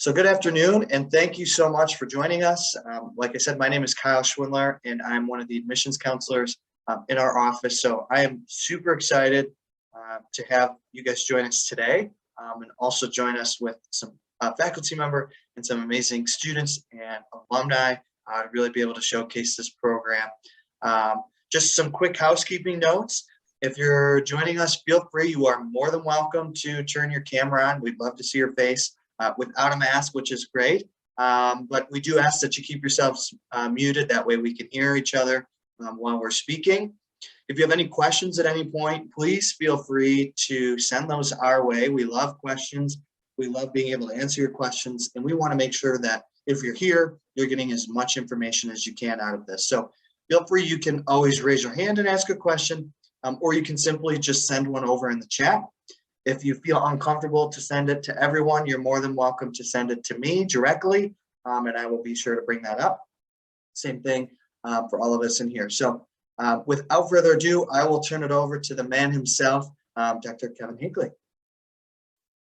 So good afternoon, and thank you so much for joining us. Like I said, my name is Kyle Schwindler, and I'm one of the admissions counselors in our office. So I am super excited to have you guys join us today, and also join us with some faculty member and some amazing students and alumni to really be able to showcase this program. Just some quick housekeeping notes. If you're joining us, feel free. You are more than welcome to turn your camera on. We'd love to see your face without a mask, which is great. But we do ask that you keep yourselves muted. That way we can hear each other while we're speaking. If you have any questions at any point, please feel free to send those our way. We love questions. We love being able to answer your questions. And we want to make sure that if you're here, you're getting as much information as you can out of this. So feel free. You can always raise your hand and ask a question, or you can simply just send one over in the chat. If you feel uncomfortable to send it to everyone, you're more than welcome to send it to me directly, and I will be sure to bring that up. Same thing for all of us in here. So without further ado, I will turn it over to the man himself, Dr. Kevin Hinckley.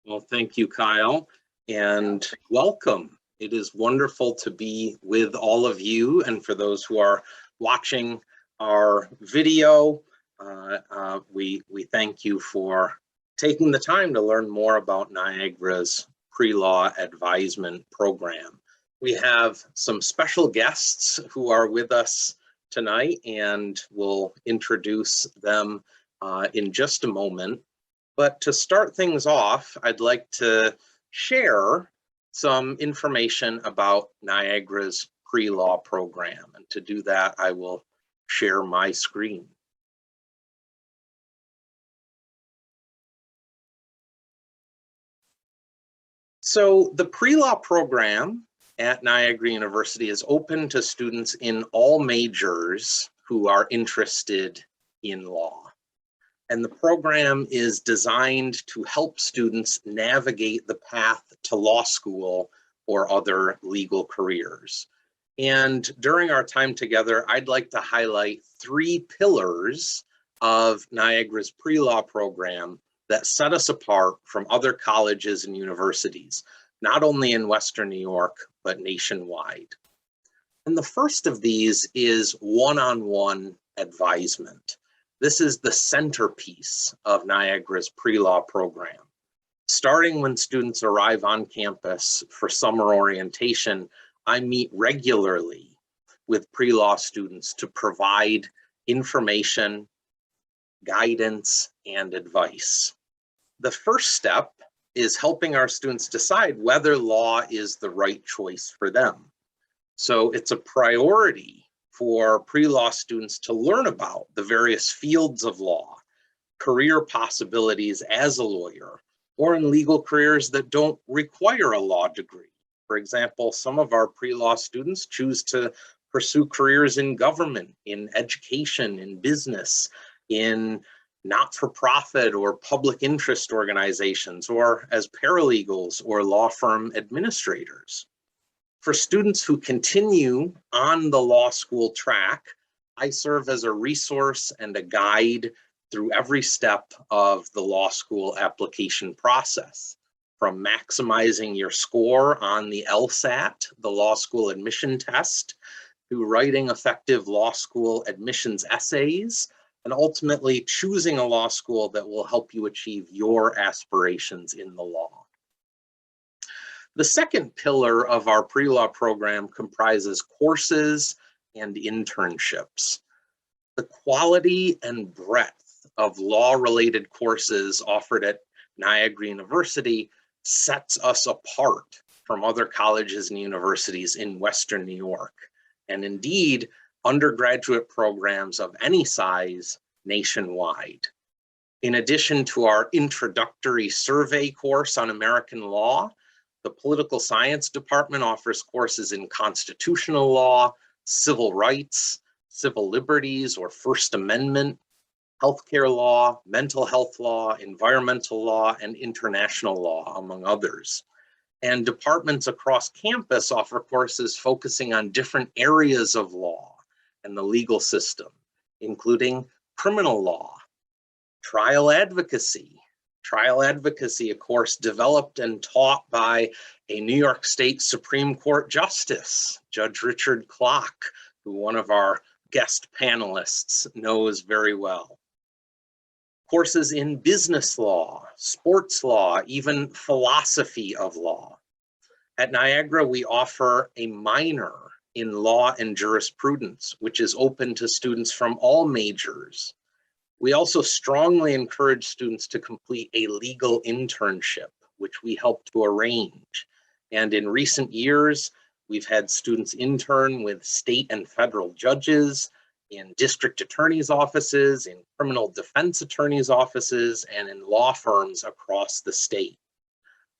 Well, thank you, Kyle, and welcome. It is wonderful to be with all of you, and for those who are watching our video, we thank you for taking the time to learn more about Niagara's PreLaw advisement program. We have some special guests who are with us tonight, and we'll introduce them in just a moment. But to start things off, I'd like to share some information about Niagara's PreLaw program. And to do that, I will share my screen. So the PreLaw program at Niagara University is open to students in all majors who are interested in law. And the program is designed to help students navigate the path to law school or other legal careers. And during our time together, I'd like to highlight 3 pillars of Niagara's PreLaw program that set us apart from other colleges and universities, not only in Western New York, but nationwide. And the first of these is one-on-one advisement. This is the centerpiece of Niagara's PreLaw program. Starting when students arrive on campus for summer orientation, I meet regularly with PreLaw students to provide information, guidance, and advice. The first step is helping our students decide whether law is the right choice for them. So it's a priority for PreLaw students to learn about the various fields of law, career possibilities as a lawyer, or in legal careers that don't require a law degree. For example, some of our PreLaw students choose to pursue careers in government, in education, in business, in not-for-profit or public interest organizations, or as paralegals or law firm administrators. For students who continue on the law school track, I serve as a resource and a guide through every step of the law school application process, from maximizing your score on the LSAT, the law school admission test, to writing effective law school admissions essays, and ultimately choosing a law school that will help you achieve your aspirations in the law. The second pillar of our PreLaw program comprises courses and internships. The quality and breadth of law-related courses offered at Niagara University sets us apart from other colleges and universities in Western New York, and indeed, undergraduate programs of any size nationwide. In addition to our introductory survey course on American law, the Political Science Department offers courses in constitutional law, civil rights, civil liberties or First Amendment, healthcare law, mental health law, environmental law, and international law, among others. And departments across campus offer courses focusing on different areas of law and the legal system, including criminal law, trial advocacy, Trial advocacy, a course developed and taught by a New York State Supreme Court Justice, Judge Rochelle Clock, who one of our guest panelists knows very well. Courses in business law, sports law, even philosophy of law. At Niagara, we offer a minor in law and jurisprudence, which is open to students from all majors. We also strongly encourage students to complete a legal internship, which we help to arrange. And in recent years, we've had students intern with state and federal judges, in district attorneys' offices, in criminal defense attorneys' offices, and in law firms across the state.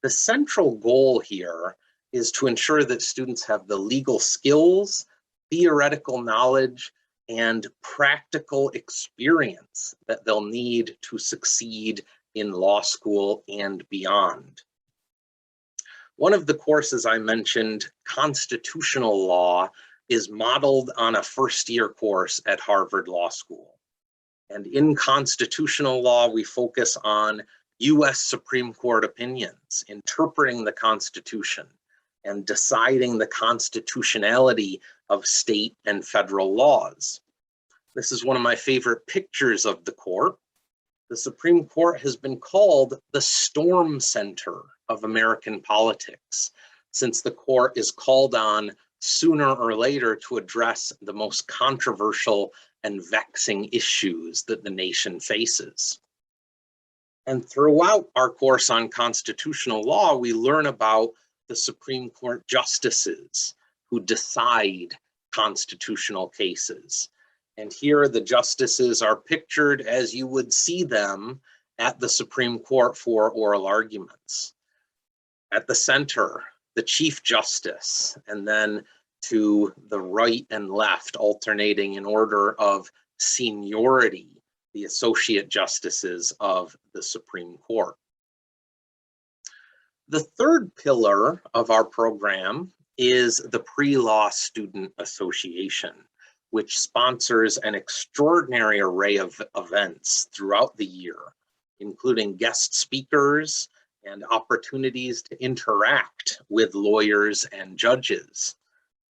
The central goal here is to ensure that students have the legal skills, theoretical knowledge, and practical experience that they'll need to succeed in law school and beyond. One of the courses I mentioned, constitutional law, is modeled on a first-year course at Harvard Law School. And in constitutional law, we focus on US Supreme Court opinions, interpreting the Constitution, and deciding the constitutionality of state and federal laws. This is one of my favorite pictures of the court. The Supreme Court has been called the storm center of American politics, since the court is called on sooner or later to address the most controversial and vexing issues that the nation faces. And throughout our course on constitutional law, we learn about the Supreme Court justices who decide constitutional cases. And here the justices are pictured as you would see them at the Supreme Court for oral arguments. At the center, the Chief Justice, and then to the right and left, alternating in order of seniority, the Associate Justices of the Supreme Court. The third pillar of our program is the PreLaw Student Association, which sponsors an extraordinary array of events throughout the year, including guest speakers and opportunities to interact with lawyers and judges.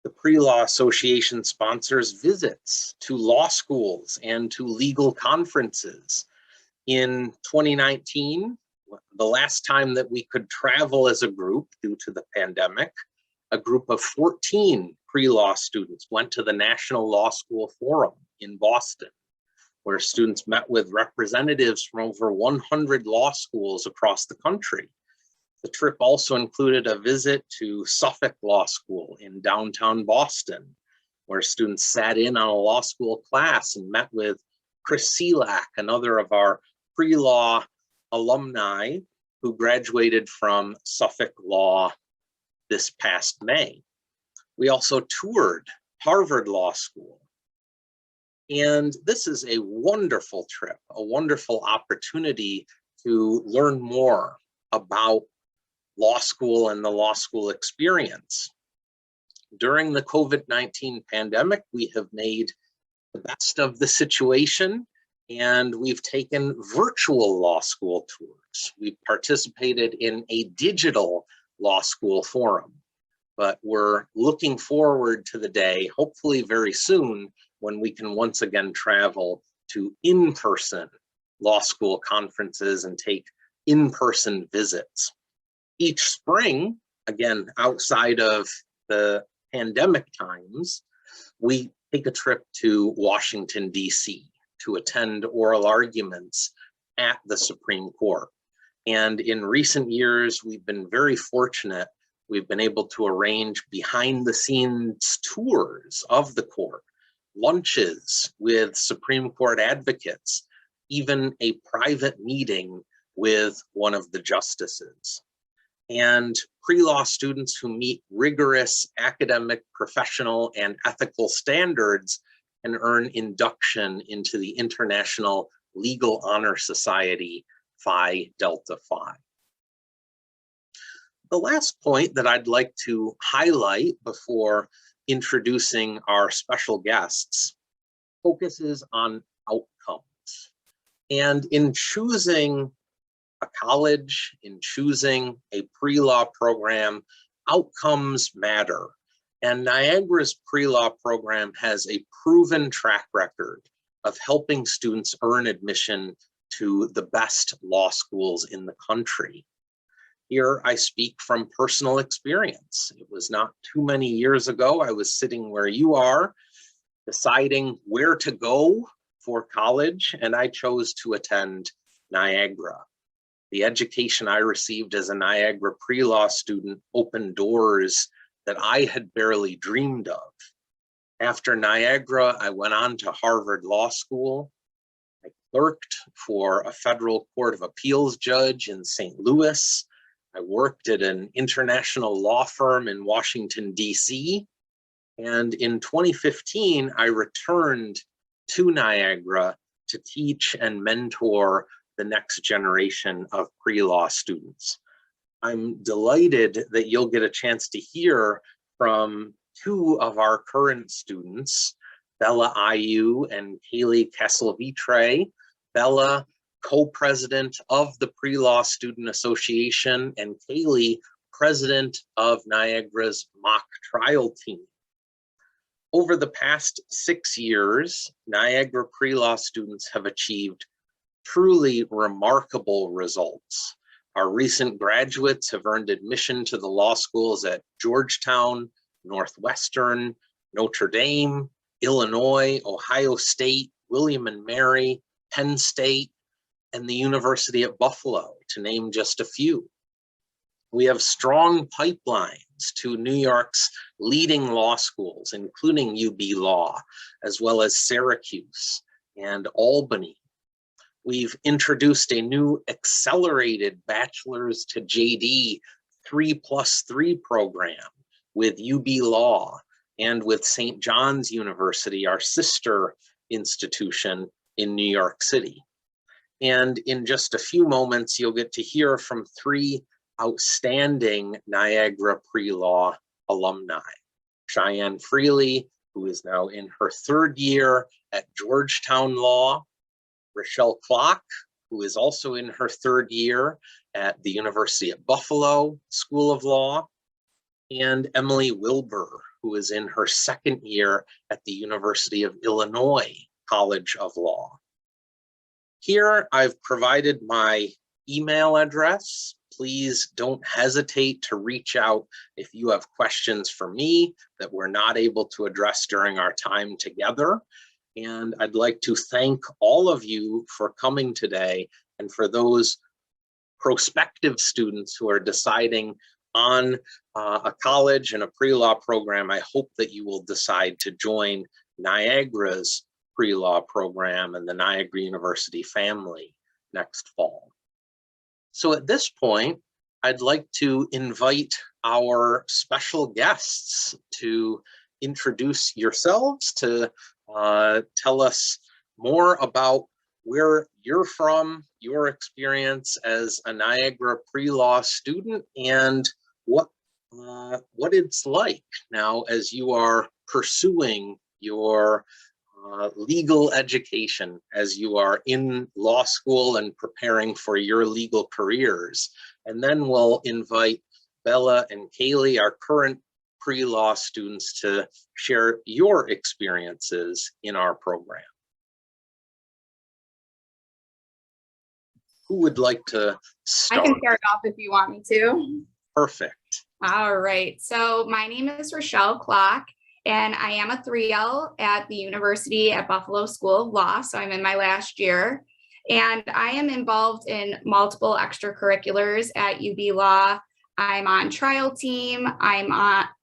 The PreLaw Association sponsors visits to law schools and to legal conferences. In 2019, the last time that we could travel as a group due to the pandemic, a group of 14 PreLaw students went to the National Law School Forum in Boston, where students met with representatives from over 100 law schools across the country. The trip also included a visit to Suffolk Law School in downtown Boston, where students sat in on a law school class and met with Chris Selak, another of our PreLaw alumni who graduated from Suffolk Law this past May. We also toured Harvard Law School. And this is a wonderful trip, a wonderful opportunity to learn more about law school and the law school experience. During the COVID-19 pandemic, we have made the best of the situation, and we've taken virtual law school tours. We've participated in a digital law school forum, but we're looking forward to the day, hopefully very soon, when we can once again travel to in-person law school conferences and take in-person visits. Each spring, again, outside of the pandemic times, we take a trip to Washington, D.C. to attend oral arguments at the Supreme Court. And in recent years, we've been very fortunate. We've been able to arrange behind the scenes tours of the court, lunches with Supreme Court advocates, even a private meeting with one of the justices. And PreLaw students who meet rigorous academic, professional, and ethical standards can earn induction into the International Legal Honor Society, Phi Delta Phi. The last point that I'd like to highlight before introducing our special guests focuses on outcomes. And in choosing a college, in choosing a pre-law program, outcomes matter. And Niagara's pre-law program has a proven track record of helping students earn admission to the best law schools in the country. Here I speak from personal experience. It was not too many years ago, I was sitting where you are, deciding where to go for college, and I chose to attend Niagara. The education I received as a Niagara pre-law student opened doors that I had barely dreamed of. After Niagara, I went on to Harvard Law School. I clerked for a federal court of appeals judge in St. Louis. I worked at an international law firm in Washington, D.C. And in 2015, I returned to Niagara to teach and mentor the next generation of pre-law students. I'm delighted that you'll get a chance to hear from two of our current students, Bella Ayu and Kaylee Kessel-Vitre. Bella, co-president of the Pre-Law Student Association, and Kaylee, president of Niagara's mock trial team. Over the past 6 years, Niagara pre-law students have achieved truly remarkable results. Our recent graduates have earned admission to the law schools at Georgetown, Northwestern, Notre Dame, Illinois, Ohio State, William and Mary, Penn State, and the University at Buffalo, to name just a few. We have strong pipelines to New York's leading law schools, including UB Law, as well as Syracuse and Albany. We've introduced a new accelerated bachelor's to JD 3+3 program with UB Law and with St. John's University, our sister institution in New York City. And in just a few moments, you'll get to hear from three outstanding Niagara pre-law alumni. Cheyenne Freely, who is now in her 3rd year at Georgetown Law, Rochelle Clock, who is also in her 3rd year at the University at Buffalo School of Law, and Emily Wilbur, who is in her 2nd year at the University of Illinois College of Law. Here I've provided my email address. Please don't hesitate to reach out if you have questions for me that we're not able to address during our time together. And I'd like to thank all of you for coming today, and for those prospective students who are deciding on a college and a pre-law program. I hope that you will decide to join Niagara's pre-law program and the Niagara University family next fall. So at this point, I'd like to invite our special guests to introduce yourselves, to tell us more about where you're from, your experience as a Niagara pre-law student, and what it's like now as you are pursuing your legal education, as you are in law school and preparing for your legal careers. And then we'll invite Bella and Kaylee, our current pre-law students, to share your experiences in our program. Who would like to start? I can start off if you want me to. Perfect. All right. So my name is Rochelle Clock, and I am a 3L at the University at Buffalo School of Law. So I'm in my last year, and I am involved in multiple extracurriculars at UB Law. I'm on trial team. I'm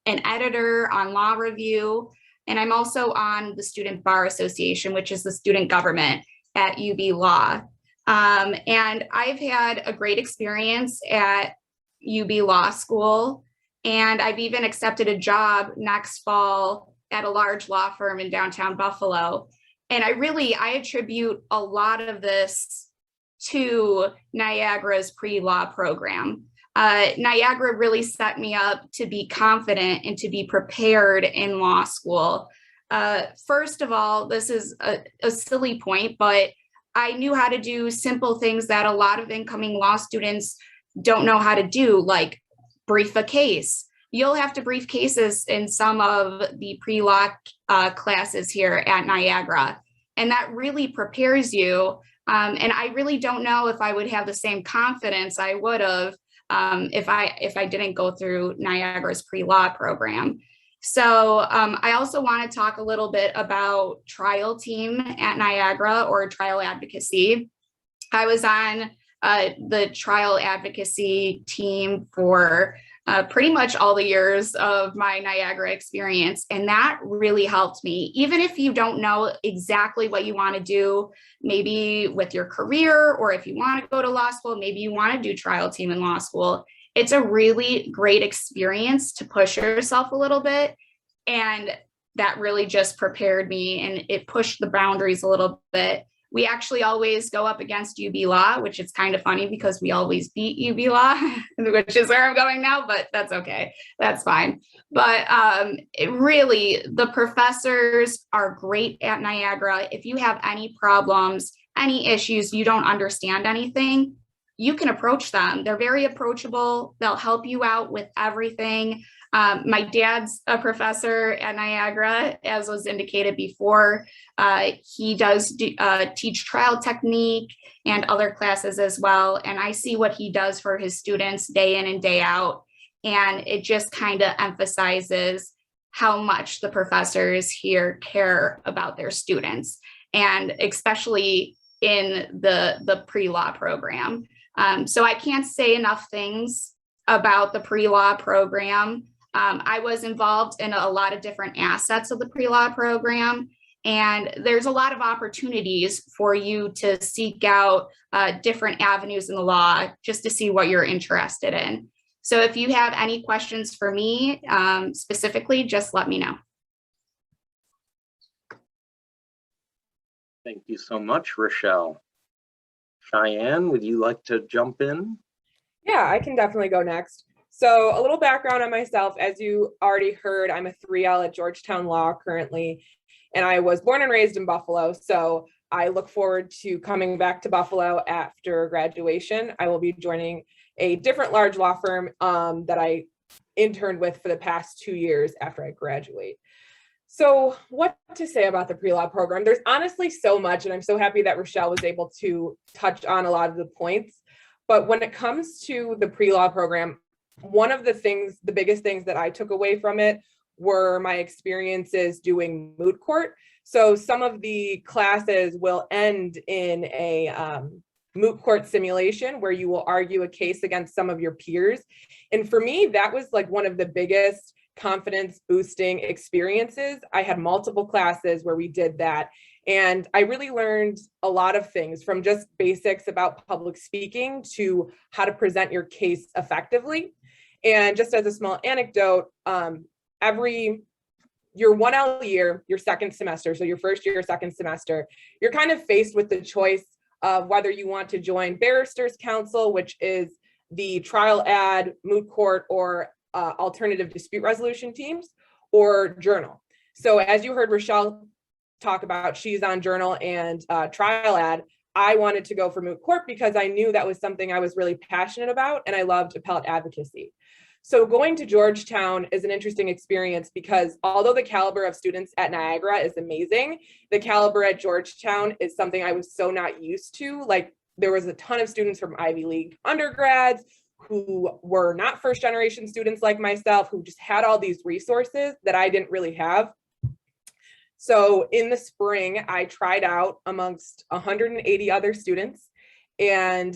an editor on law review, and I'm also on the Student Bar Association, which is the student government at UB Law. And I've had a great experience at UB Law School, and I've even accepted a job next fall at a large law firm in downtown Buffalo. And I attribute a lot of this to Niagara's pre-law program. Niagara really set me up to be confident and to be prepared in law school. First of all, this is a silly point, but I knew how to do simple things that a lot of incoming law students don't know how to do, like brief a case. You'll have to brief cases in some of the pre-law classes here at Niagara, and that really prepares you. And I really don't know if I would have the same confidence I would have if I didn't go through Niagara's pre-law program. So I also want to talk a little bit about trial team at Niagara, or trial advocacy. I was on the trial advocacy team for pretty much all the years of my Niagara experience. And that really helped me. Even if you don't know exactly what you want to do, maybe with your career, or if you want to go to law school, maybe you want to do trial team in law school, it's a really great experience to push yourself a little bit. And that really just prepared me, and it pushed the boundaries a little bit. We actually always go up against UB Law, which is kind of funny because we always beat UB Law, which is where I'm going now, but that's okay. That's fine. But the professors are great at Niagara. If you have any problems, any issues, you don't understand anything, you can approach them. They're very approachable. They'll help you out with everything. My dad's a professor at Niagara, as was indicated before. He does teach trial technique and other classes as well. And I see what he does for his students day in and day out. And it just kind of emphasizes how much the professors here care about their students, and especially in the pre-law program. So I can't say enough things about the pre-law program. I was involved in a lot of different assets of the pre-law program, and there's a lot of opportunities for you to seek out different avenues in the law just to see what you're interested in. So if you have any questions for me specifically, just let me know. Thank you so much, Rochelle. Cheyenne, would you like to jump in? Yeah, I can definitely go next. So a little background on myself. As you already heard, I'm a 3L at Georgetown Law currently, and I was born and raised in Buffalo. So I look forward to coming back to Buffalo after graduation. I will be joining a different large law firm that I interned with for the past 2 years after I graduate. So what to say about the pre-law program? There's honestly so much, and I'm so happy that Rochelle was able to touch on a lot of the points. But when it comes to the pre-law program, one of the things, the biggest things that I took away from it were my experiences doing moot court. So some of the classes will end in a moot court simulation where you will argue a case against some of your peers. And for me, that was like one of the biggest confidence boosting experiences. I had multiple classes where we did that. And I really learned a lot of things, from just basics about public speaking to how to present your case effectively. And just as a small anecdote, your 1L year, your second semester, so your first year, second semester, you're kind of faced with the choice of whether you want to join Barristers Council, which is the trial ad, moot court, or alternative dispute resolution teams, or journal. So as you heard Rochelle talk about, she's on journal and trial ad. I wanted to go for moot court because I knew that was something I was really passionate about, and I loved appellate advocacy. So going to Georgetown is an interesting experience because although the caliber of students at Niagara is amazing, the caliber at Georgetown is something I was so not used to. Like, there was a ton of students from Ivy League undergrads who were not first generation students like myself, who just had all these resources that I didn't really have. So in the spring, I tried out amongst 180 other students, and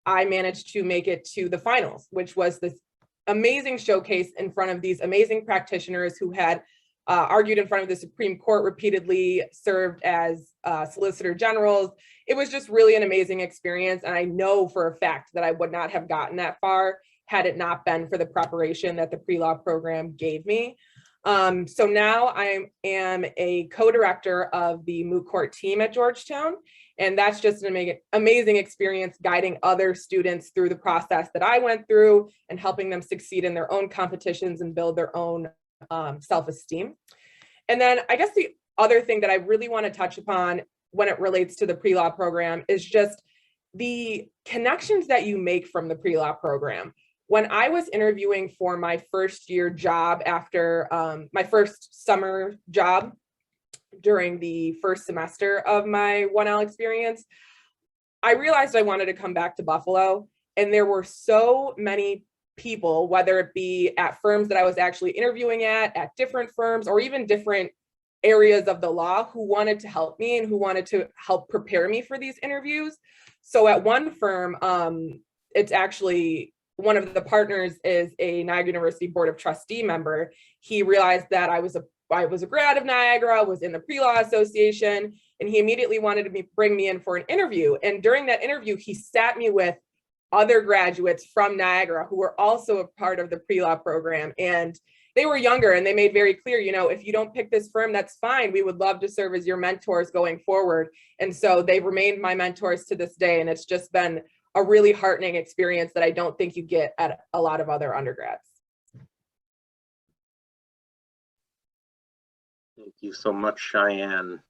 I managed to make it to the finals, which was this amazing showcase in front of these amazing practitioners who had argued in front of the Supreme Court repeatedly, served as solicitor generals. It was just really an amazing experience. And I know for a fact that I would not have gotten that far had it not been for the preparation that the pre-law program gave me. So now I am a co-director of the moot court team at Georgetown. And that's just an amazing experience, guiding other students through the process that I went through and helping them succeed in their own competitions and build their own self-esteem. And then I guess the other thing that I really want to touch upon when it relates to the pre-law program is just the connections that you make from the pre-law program. When I was interviewing for my first year job after my first summer job during the first semester of my OneonOne experience, I realized I wanted to come back to Buffalo, and there were so many people, whether it be at firms that I was actually interviewing at different firms, or even different areas of the law, who wanted to help me and who wanted to help prepare me for these interviews. So at one firm, it's actually one of the partners is a Niagara University Board of Trustee member. He realized that I was a grad of Niagara, was in the Pre-Law Association, and he immediately wanted to bring me in for an interview. And during that interview, he sat me with other graduates from Niagara who were also a part of the pre-law program. And they were younger, and they made very clear, you know, if you don't pick this firm, that's fine. We would love to serve as your mentors going forward. And so they've remained my mentors to this day. And it's just been a really heartening experience that I don't think you get at a lot of other undergrads. Thank you so much, Cheyenne.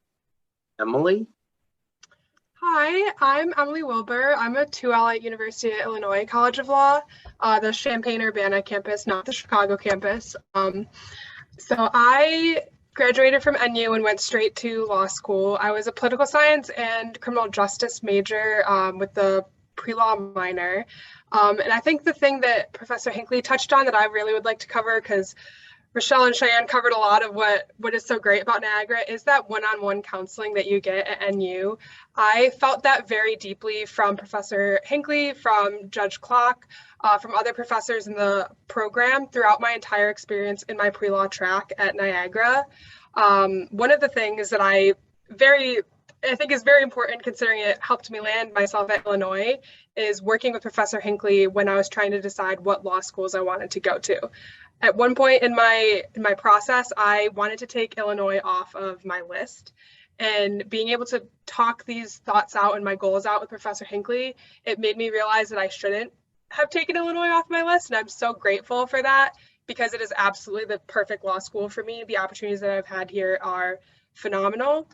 Emily? Hi, I'm Emily Wilbur. I'm a 2L at University of Illinois College of Law, the Champaign-Urbana campus, not the Chicago campus. So I graduated from NU and went straight to law school. I was a political science and criminal justice major with the pre-law minor. And I think the thing that Professor Hinckley touched on that I really would like to cover, because Rochelle and Cheyenne covered a lot of what is so great about Niagara, is that one-on-one counseling that you get at NU. I felt that very deeply from Professor Hinckley, from Judge Clock, from other professors in the program throughout my entire experience in my pre-law track at Niagara. One of the things that I think is very important, considering it helped me land myself at Illinois, is working with Professor Hinckley when I was trying to decide what law schools I wanted to go to. At one point in my process, I wanted to take Illinois off of my list, and being able to talk these thoughts out and my goals out with Professor Hinckley, it made me realize that I shouldn't have taken Illinois off my list. And I'm so grateful for that, because it is absolutely the perfect law school for me. The opportunities that I've had here are phenomenal.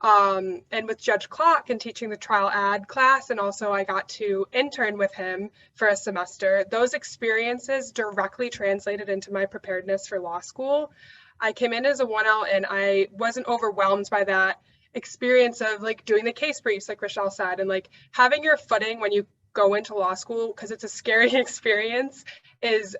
And with Judge Clock and teaching the trial ad class, and also I got to intern with him for a semester, those experiences directly translated into my preparedness for law school. I came in as a 1L and I wasn't overwhelmed by that experience of like doing the case briefs, like Rochelle said, and like having your footing when you go into law school, because it's a scary experience, is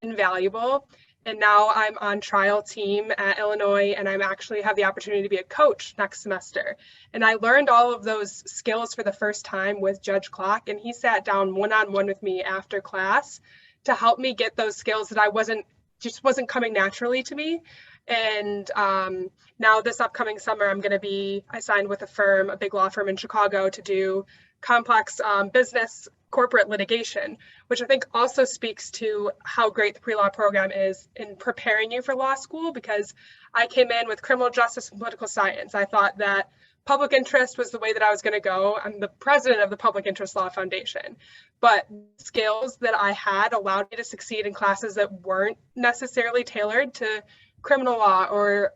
invaluable. And now I'm on trial team at Illinois, and I'm actually have the opportunity to be a coach next semester. And I learned all of those skills for the first time with Judge Clock, and he sat down one-on-one with me after class to help me get those skills that just wasn't coming naturally to me. And now this upcoming summer, I signed with a big law firm in Chicago, to do complex business corporate litigation, which I think also speaks to how great the pre-law program is in preparing you for law school, because I came in with criminal justice and political science. I thought that public interest was the way that I was going to go. I'm the president of the Public Interest Law Foundation, but skills that I had allowed me to succeed in classes that weren't necessarily tailored to criminal law or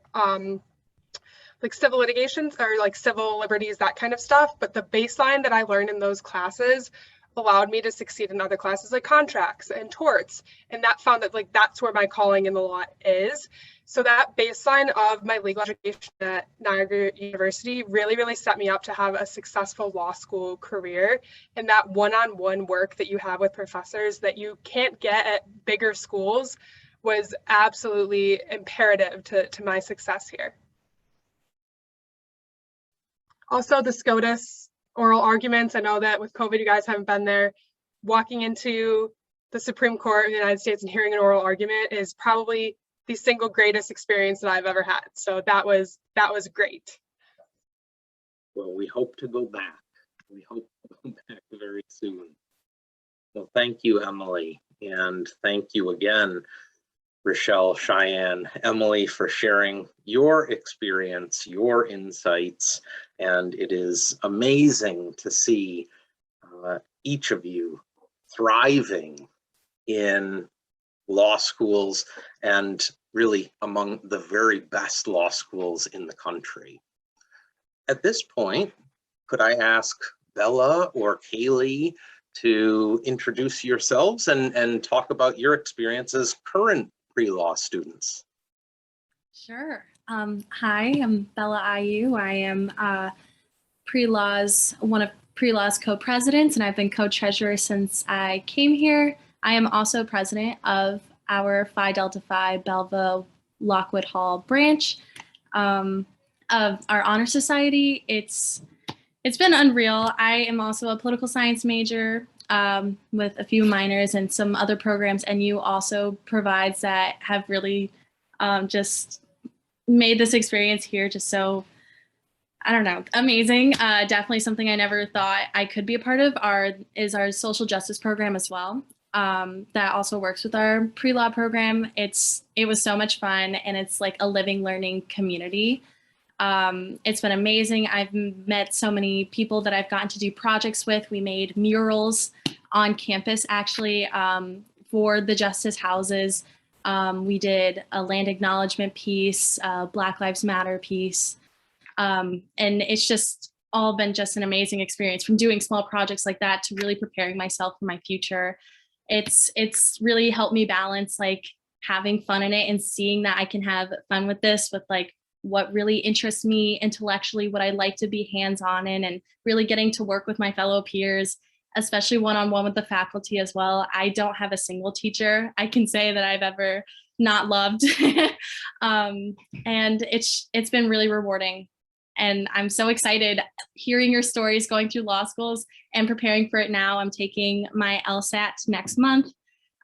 like civil litigations or like civil liberties, that kind of stuff. But the baseline that I learned in those classes allowed me to succeed in other classes like contracts and torts. And that found that like that's where my calling in the law is. So that baseline of my legal education at Niagara University really, really set me up to have a successful law school career. And that one-on-one work that you have with professors that you can't get at bigger schools was absolutely imperative to my success here. Also, the SCOTUS oral arguments. I know that with COVID, you guys haven't been there. Walking into the Supreme Court of the United States and hearing an oral argument is probably the single greatest experience that I've ever had. So that was great. Well, we hope to go back. We hope to go back very soon. So thank you, Emily. And thank you again, Rochelle, Cheyenne, Emily, for sharing your experience, your insights. And it is amazing to see each of you thriving in law schools, and really among the very best law schools in the country. at this point, could I ask Bella or Kaylee to introduce yourselves and talk about your experience as current pre-law students? Sure. Hi, I'm Bella Ayu. I am one of PreLaw's co-presidents, and I've been co-treasurer since I came here. I am also president of our Phi Delta Phi Belleville Lockwood Hall branch of our honor society. It's been unreal. I am also a political science major with a few minors and some other programs. NU also provides that have really just made this experience here just so, I don't know, amazing. Definitely something I never thought I could be a part of is our social justice program as well. That also works with our pre-law program. It was so much fun, and it's like a living, learning community. It's been amazing. I've met so many people that I've gotten to do projects with. We made murals on campus, actually, for the justice houses. We did a land acknowledgement piece, Black Lives Matter piece. And it's just all been just an amazing experience, from doing small projects like that to really preparing myself for my future. It's really helped me balance like having fun in it and seeing that I can have fun with this, with like what really interests me intellectually, what I like to be hands-on in, and really getting to work with my fellow peers, especially one-on-one with the faculty as well. I don't have a single teacher I can say that I've ever not loved. And it's been really rewarding. And I'm so excited hearing your stories going through law schools and preparing for it now. I'm taking my LSAT next month.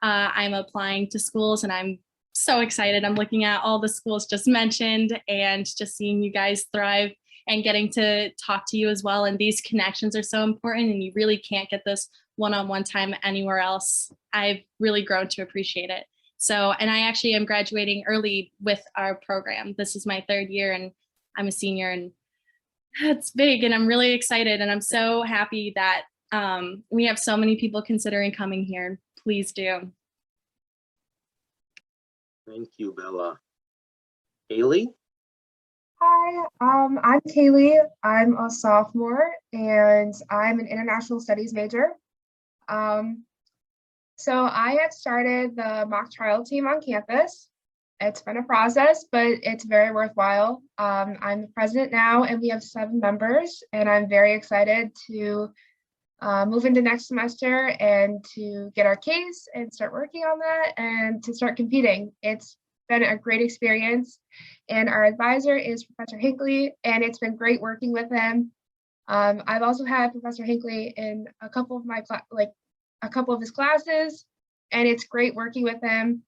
I'm applying to schools, and I'm so excited. I'm looking at all the schools just mentioned and just seeing you guys thrive and getting to talk to you as well. And these connections are so important, and you really can't get this one-on-one time anywhere else. I've really grown to appreciate it. So, and I actually am graduating early with our program. This is my third year, and I'm a senior, and it's big, and I'm really excited. And I'm so happy that we have so many people considering coming here. Please do. Thank you, Bella. Kaylee? Hi, I'm Kaylee. I'm a sophomore, and I'm an international studies major. So I had started the mock trial team on campus. It's been a process, but it's very worthwhile. I'm the president now, and we have 7 members, and I'm very excited to move into next semester and to get our case and start working on that and to start competing. It's been a great experience, and our advisor is Professor Hinckley, and it's been great working with him. I've also had Professor Hinckley in a couple of a couple of his classes, and it's great working with him.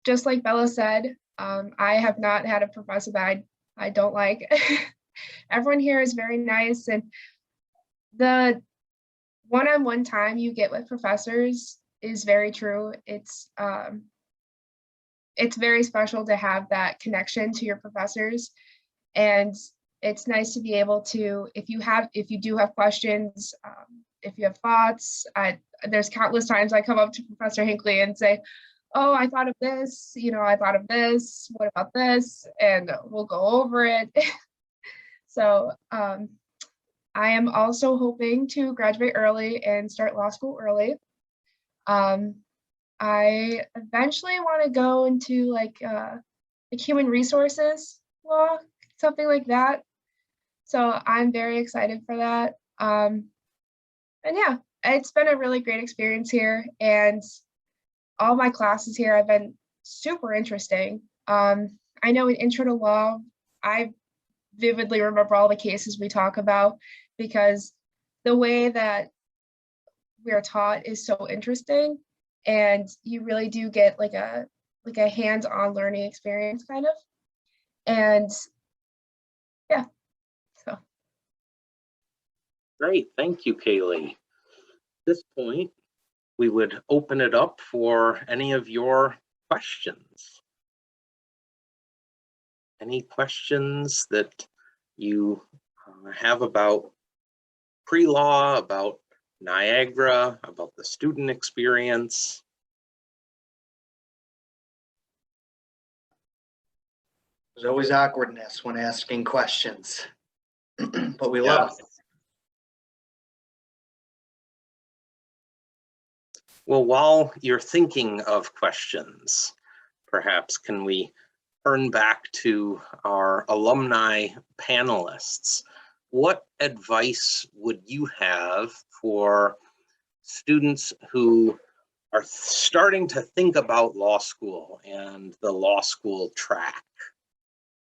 Just like Bella said, I have not had a professor that I don't like. Everyone here is very nice, and the one-on-one time you get with professors is very true. It's very special to have that connection to your professors, and it's nice to be able to, if you do have questions, if you have thoughts, there's countless times I come up to Professor Hinckley and say, oh, I thought of this, I thought of this, what about this? And we'll go over it. So I am also hoping to graduate early and start law school early. I eventually want to go into like human resources law, something like that. So I'm very excited for that. And yeah, it's been a really great experience here, and all my classes here have been super interesting. I know in Intro to Law, I vividly remember all the cases we talk about because the way that we're taught is so interesting, and you really do get like a hands-on learning experience kind of. And yeah, so. Great, thank you, Kaylee. At this point, we would open it up for any of your questions. Any questions that you have about pre-law, about Niagara, about the student experience? There's always awkwardness when asking questions, but we love it. Well, while you're thinking of questions, perhaps can we turn back to our alumni panelists? What advice would you have for students who are starting to think about law school and the law school track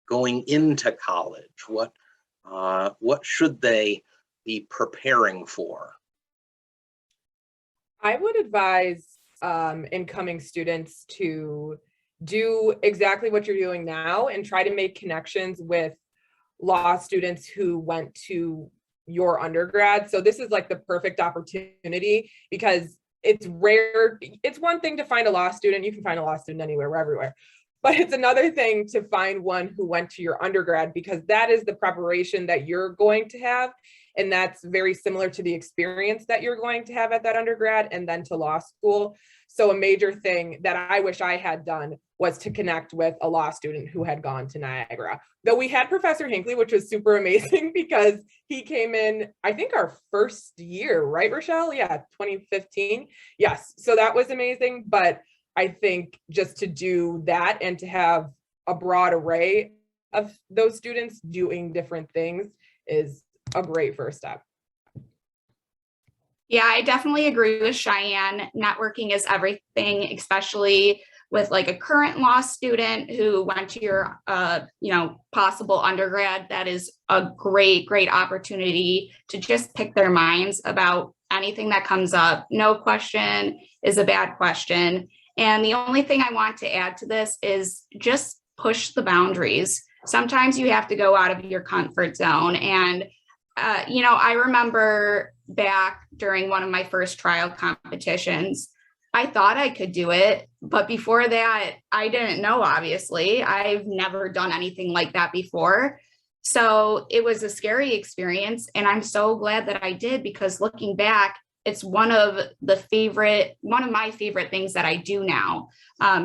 going into college? What should they be preparing for? I would advise incoming students to do exactly what you're doing now and try to make connections with law students who went to your undergrad. So this is like the perfect opportunity, because it's rare. It's one thing to find a law student. You can find a law student anywhere, we're everywhere. But it's another thing to find one who went to your undergrad, because that is the preparation that you're going to have. And that's very similar to the experience that you're going to have at that undergrad and then to law school. So a major thing that I wish I had done was to connect with a law student who had gone to Niagara. Though we had Professor Hinckley, which was super amazing because he came in, I think, our first year, right, Rochelle? Yeah, 2015. Yes, so that was amazing. But I think just to do that and to have a broad array of those students doing different things is a great first step. Yeah, I definitely agree with Cheyenne. Networking is everything, especially with like a current law student who went to your, possible undergrad. That is a great opportunity to just pick their minds about anything that comes up. No question is a bad question. And the only thing I want to add to this is just push the boundaries. Sometimes you have to go out of your comfort zone. And I remember back during one of my first trial competitions, I thought I could do it. But before that, I didn't know, obviously. I've never done anything like that before. So it was a scary experience. And I'm so glad that I did, because looking back, it's one of my favorite things that I do now.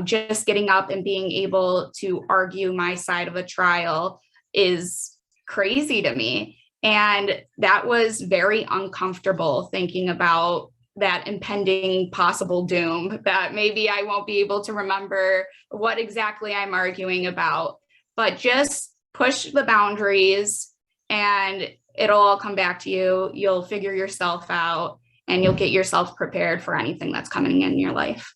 Just getting up and being able to argue my side of a trial is crazy to me. And that was very uncomfortable, thinking about that impending possible doom, that maybe I won't be able to remember what exactly I'm arguing about. But just push the boundaries and it'll all come back to you. You'll figure yourself out and you'll get yourself prepared for anything that's coming in your life.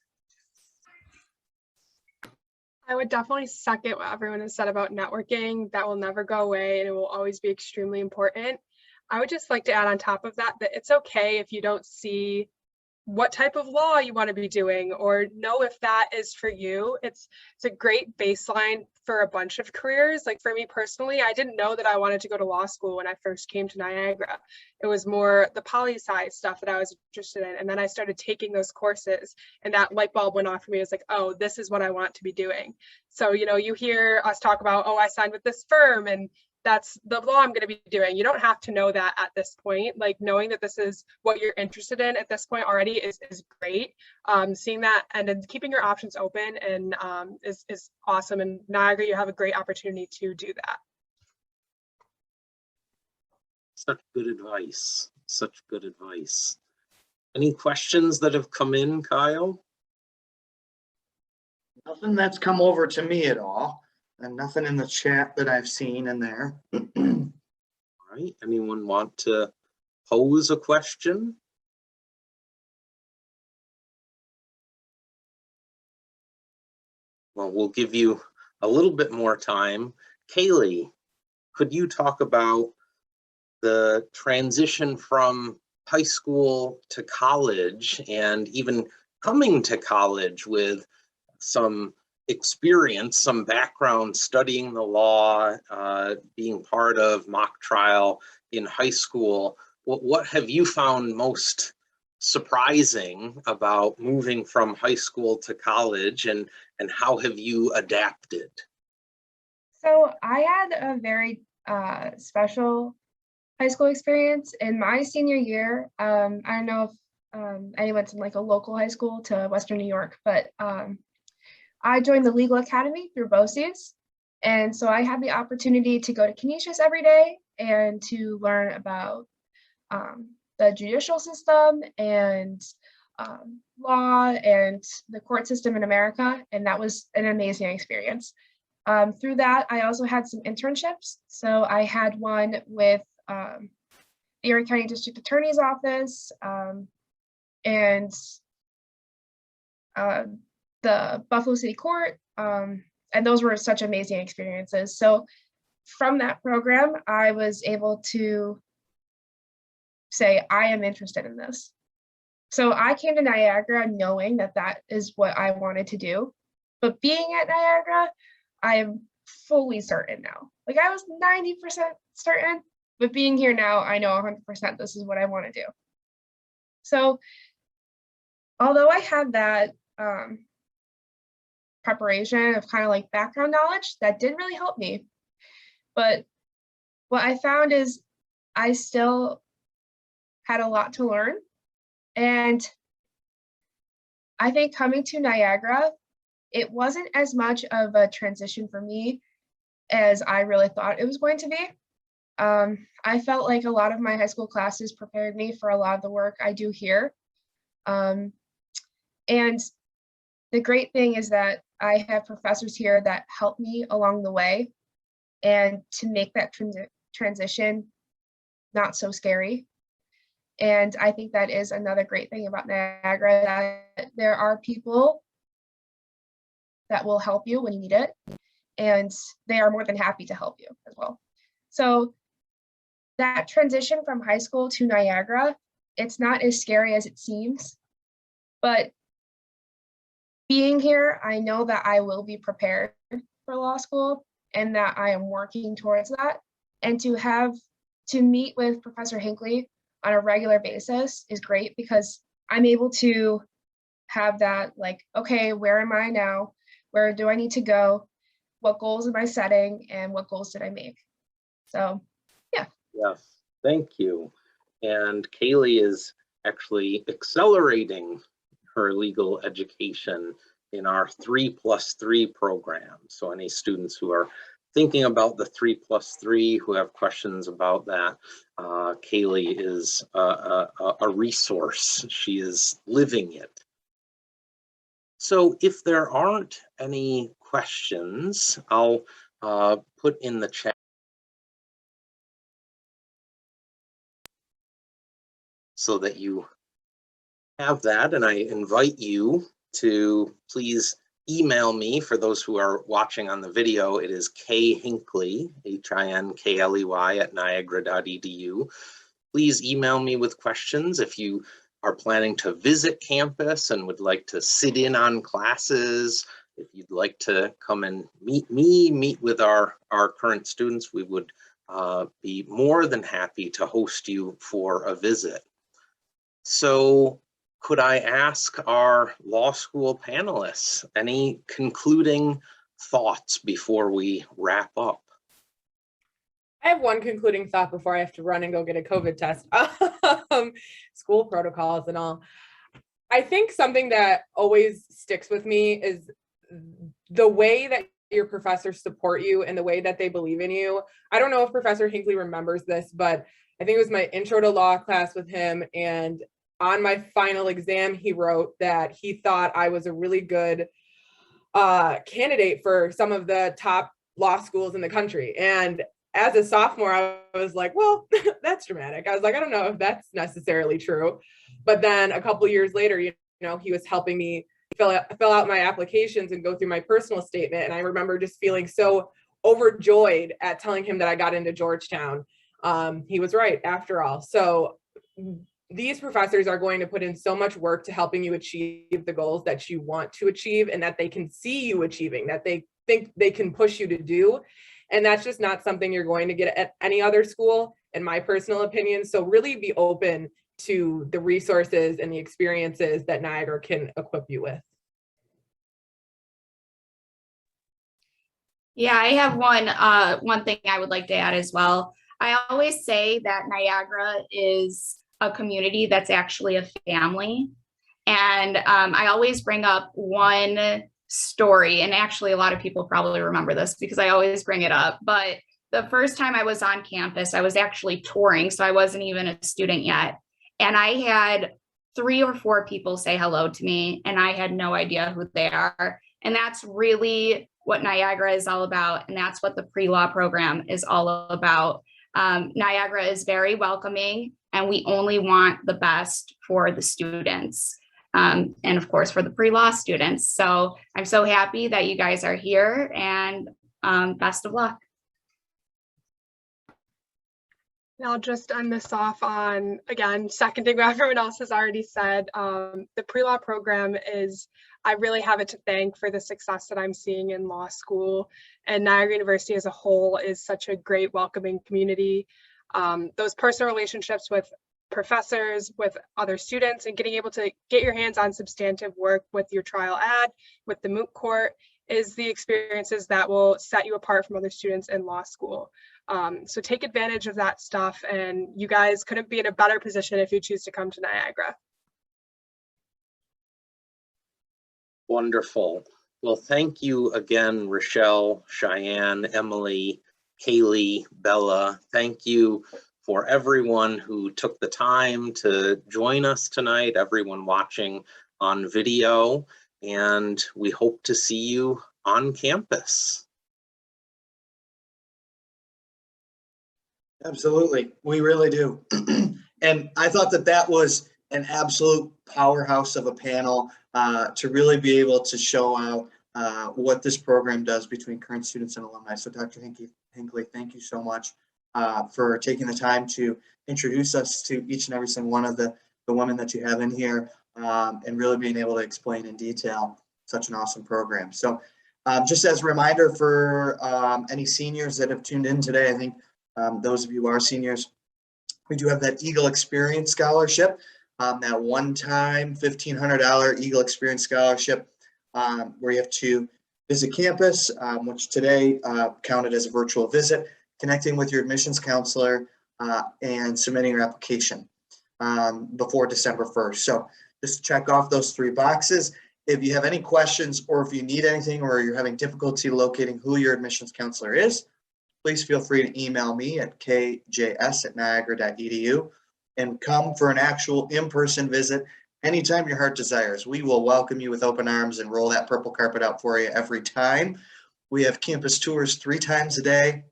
I would definitely second what everyone has said about networking. That will never go away and it will always be extremely important. I would just like to add on top of that it's okay if you don't see what type of law you want to be doing or know if that is for you. It's a great baseline for a bunch of careers. Like for me personally, I didn't know that I wanted to go to law school when I first came to Niagara. It was more the poli-sci stuff that I was interested in. And then I started taking those courses and that light bulb went off for me. It's like, oh, this is what I want to be doing. So, you hear us talk about, oh, I signed with this firm and that's the law I'm going to be doing. You don't have to know that at this point. Like knowing that this is what you're interested in at this point already is great. Seeing that and then keeping your options open and is awesome. And Niagara, you have a great opportunity to do that. Such good advice. Such good advice. Any questions that have come in, Kyle? Nothing that's come over to me at all. And nothing in the chat that I've seen in there. All right, anyone want to pose a question? Well, we'll give you a little bit more time. Kaylee, could you talk about the transition from high school to college and even coming to college with some experience, some background studying the law, being part of mock trial in high school? What have you found most surprising about moving from high school to college, and how have you adapted? So I had a very special high school experience in my senior year. I don't know if anyone from like a local high school to Western New York, but I joined the Legal Academy through BOCES, And so I had the opportunity to go to Canisius every day and to learn about the judicial system and law and the court system in America. And that was an amazing experience. Through that, I also had some internships. So I had one with the Erie County District Attorney's Office and the Buffalo City Court. And those were such amazing experiences. So from that program, I was able to say, I am interested in this. So I came to Niagara knowing that that is what I wanted to do. But being at Niagara, I am fully certain now. Like I was 90% certain, but being here now, I know 100% this is what I want to do. So although I had that preparation of kind of like background knowledge, that did really help me. But what I found is I still had a lot to learn. And I think coming to Niagara, it wasn't as much of a transition for me as I really thought it was going to be. I felt like a lot of my high school classes prepared me for a lot of the work I do here. And the great thing is that I have professors here that help me along the way and to make that transition not so scary. And I think that is another great thing about Niagara, that there are people that will help you when you need it, and they are more than happy to help you as well. So that transition from high school to Niagara, it's not as scary as it seems, but being here, I know that I will be prepared for law school and that I am working towards that. And to meet with Professor Hinckley on a regular basis is great because I'm able to have that like, okay, where am I now? Where do I need to go? What goals am I setting? And what goals did I make? So, yeah. Yes, thank you. And Kaylee is actually accelerating her legal education in our 3+3 program. So any students who are thinking about the 3+3, who have questions about that, Kaylee is a resource. She is living it. So if there aren't any questions, I'll put in the chat so that you have that, and I invite you to please email me. For those who are watching on the video, it is khinkley, Hinkley @niagara.edu. Please email me with questions if you are planning to visit campus and would like to sit in on classes. If you'd like to come and meet with our current students, we would be more than happy to host you for a visit. So could I ask our law school panelists any concluding thoughts before we wrap up? I have one concluding thought before I have to run and go get a COVID test. School protocols and all. I think something that always sticks with me is the way that your professors support you and the way that they believe in you. I don't know if Professor Hinckley remembers this, but I think it was my intro to law class with him, and on my final exam, he wrote that he thought I was a really good candidate for some of the top law schools in the country. And as a sophomore, I was like, well, that's dramatic. I was like, I don't know if that's necessarily true. But then a couple of years later, you know, he was helping me fill out my applications and go through my personal statement. And I remember just feeling so overjoyed at telling him that I got into Georgetown. He was right after all. So these professors are going to put in so much work to helping you achieve the goals that you want to achieve and that they can see you achieving, that they think they can push you to do. And that's just not something you're going to get at any other school, in my personal opinion. So really be open to the resources and the experiences that Niagara can equip you with. Yeah, I have one thing I would like to add as well. I always say that Niagara is a community that's actually a family. And I always bring up one story. And actually, a lot of people probably remember this because I always bring it up. But the first time I was on campus, I was actually touring, so I wasn't even a student yet. And I had 3 or 4 people say hello to me, and I had no idea who they are. And that's really what Niagara is all about. And that's what the PreLaw program is all about. Niagara is very welcoming, and we only want the best for the students. And of course, for the PreLaw students. So I'm so happy that you guys are here, and best of luck. I'll just end this off on, again, seconding what everyone else has already said. The PreLaw program is, I really have it to thank for the success that I'm seeing in law school, and Niagara University as a whole is such a great welcoming community. Those personal relationships with professors, with other students, and getting able to get your hands on substantive work with your trial ad, with the moot court, is the experiences that will set you apart from other students in law school. So take advantage of that stuff, and you guys couldn't be in a better position if you choose to come to Niagara. Wonderful. Well, thank you again, Rochelle, Cheyenne, Emily, Kaylee, Bella. Thank you for everyone who took the time to join us tonight, everyone watching on video, and we hope to see you on campus. Absolutely, we really do. And I thought that that was an absolute powerhouse of a panel to really be able to show out what this program does between current students and alumni. So Dr. Hinckley, thank you so much for taking the time to introduce us to each and every single one of the women that you have in here, and really being able to explain in detail such an awesome program. So just as a reminder for any seniors that have tuned in today, I think those of you who are seniors, we do have that Eagle Experience Scholarship, that one-time $1,500 Eagle Experience Scholarship, where you have to visit campus, which today counted as a virtual visit, connecting with your admissions counselor, and submitting your application before December 1st. So just check off those 3 boxes. If you have any questions, or if you need anything, or you're having difficulty locating who your admissions counselor is, please feel free to email me at kjs@niagara.edu and come for an actual in-person visit anytime your heart desires. We will welcome you with open arms and roll that purple carpet out for you every time. We have campus tours 3 times a day,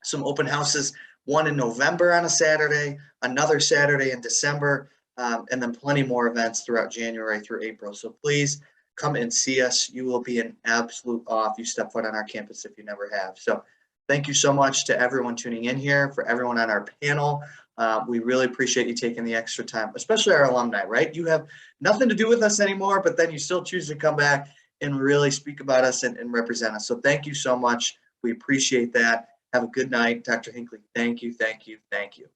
some open houses, one in November on a Saturday, another Saturday in December, and then plenty more events throughout January through April. So please come and see us. You will be in absolute awe if you step foot on our campus if you never have. So thank you so much to everyone tuning in here, for everyone on our panel. We really appreciate you taking the extra time, especially our alumni, right? You have nothing to do with us anymore, but then you still choose to come back and really speak about us and represent us. So thank you so much. We appreciate that. Have a good night. Dr. Hinckley, thank you, thank you, thank you.